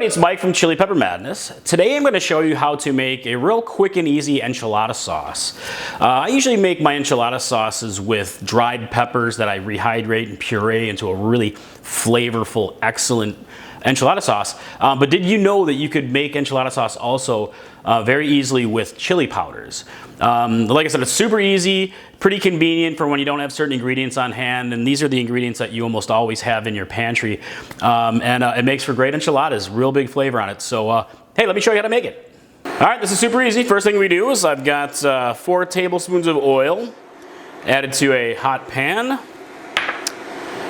everybody, it's Mike from Chili Pepper Madness. Today I'm going to show you how to make a real quick and easy enchilada sauce. I usually make my enchilada sauces with dried peppers that I rehydrate and puree into a really flavorful, excellent enchilada sauce. But did you know that you could make enchilada sauce also very easily with chili powders? Like I said, it's super easy, pretty convenient for when you don't have certain ingredients on hand, and these are the ingredients that you almost always have in your pantry. It makes for great enchiladas, real big flavor on it. So hey, let me show you how to make it. All right, this is super easy. First thing we do is I've got 4 tablespoons of oil added to a hot pan,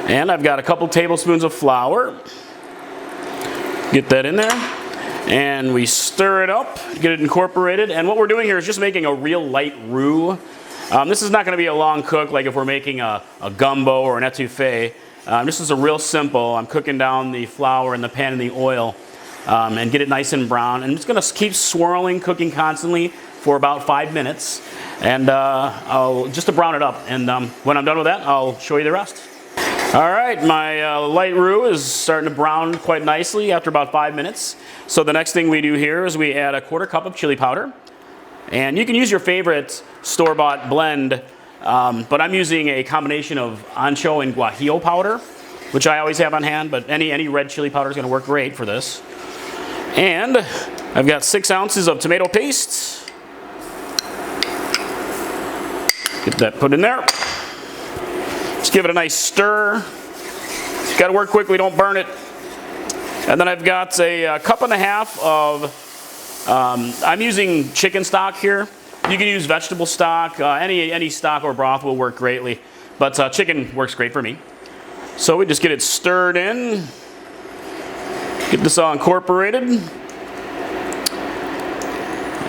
and I've got a couple tablespoons of flour. Get that in there, and we stir it up, get it incorporated. And what we're doing here is just making a real light roux. This is not going to be a long cook like if we're making a gumbo or an etouffee. This is a real simple. I'm cooking down the flour in the pan and the oil and get it nice and brown. And I'm just going to keep swirling, cooking constantly for about 5 minutes, and just to brown it up. And when I'm done with that, I'll show you the rest. All right, my light roux is starting to brown quite nicely after about 5 minutes. So the next thing we do here is we add a 1/4 cup of chili powder. And you can use your favorite store-bought blend, but I'm using a combination of ancho and guajillo powder, which I always have on hand, but any red chili powder is going to work great for this. And I've got 6 ounces of tomato paste. Get that put in there. Just give it a nice stir. Got to work quickly, don't burn it. And then I've got a 1.5 cups of, I'm using chicken stock here. You can use vegetable stock, any stock or broth will work greatly, but chicken works great for me. So we just get it stirred in, get this all incorporated.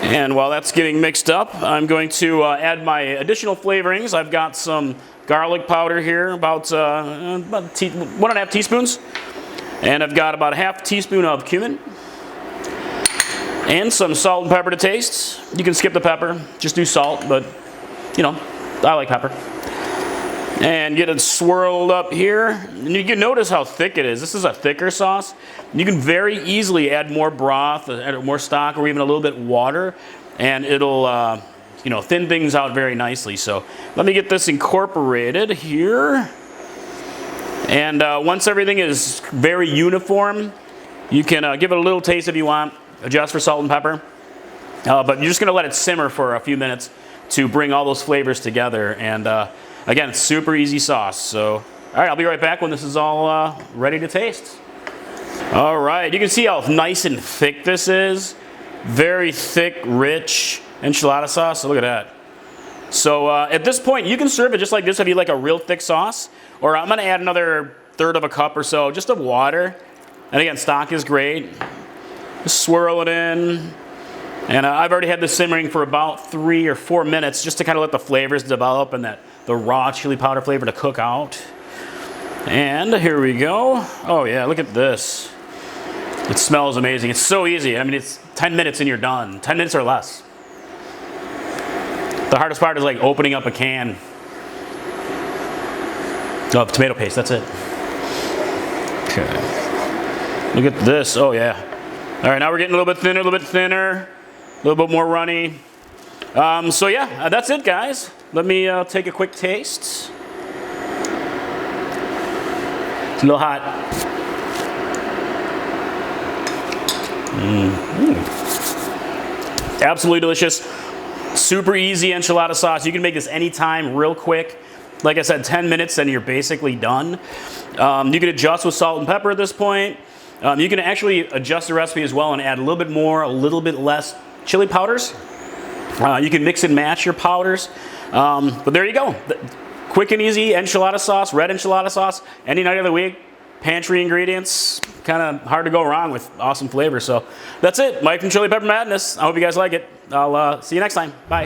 And while that's getting mixed up, I'm going to add my additional flavorings. I've got some garlic powder here, about 1.5 teaspoons. And I've got about 1/2 teaspoon of cumin. And some salt and pepper to taste. You can skip the pepper, just do salt, but you know, I like pepper. And get it swirled up here. And you can notice how thick it is. This is a thicker sauce. You can very easily add more broth, add more stock, or even a little bit water, and it'll thin things out very nicely. So let me get this incorporated here. And once everything is very uniform, you can give it a little taste if you want, adjust for salt and pepper. But you're just going to let it simmer for a few minutes to bring all those flavors together. And again, it's super easy sauce. So, all right, I'll be right back when this is all ready to taste. All right, you can see how nice and thick this is. Very thick, rich enchilada sauce. So look at that. So at this point, you can serve it just like this if you like a real thick sauce. Or I'm going to add another 1/3 cup or so just of water. And again, stock is great. Just swirl it in. And I've already had this simmering for about 3 or 4 minutes just to kind of let the flavors develop and the raw chili powder flavor to cook out. And here we go. Oh yeah, look at this. It smells amazing. It's so easy. I mean, it's 10 minutes and you're done. 10 minutes or less. The hardest part is like opening up a can of tomato paste. That's it. Okay. Look at this. Oh yeah. All right, now we're getting a little bit thinner, a little bit more runny. So yeah, that's it, guys. Let me take a quick taste. It's a little hot. Absolutely delicious. Super easy enchilada sauce. You can make this anytime, real quick. Like I said, 10 minutes and you're basically done. You can adjust with salt and pepper at this point. You can actually adjust the recipe as well and add a little bit more, a little bit less chili powders. You can mix and match your powders. But there you go. Quick and easy enchilada sauce, red enchilada sauce, any night of the week. Pantry ingredients, kind of hard to go wrong with awesome flavor. So that's it. Mike from Chili Pepper Madness. I hope you guys like it. I'll see you next time. Bye.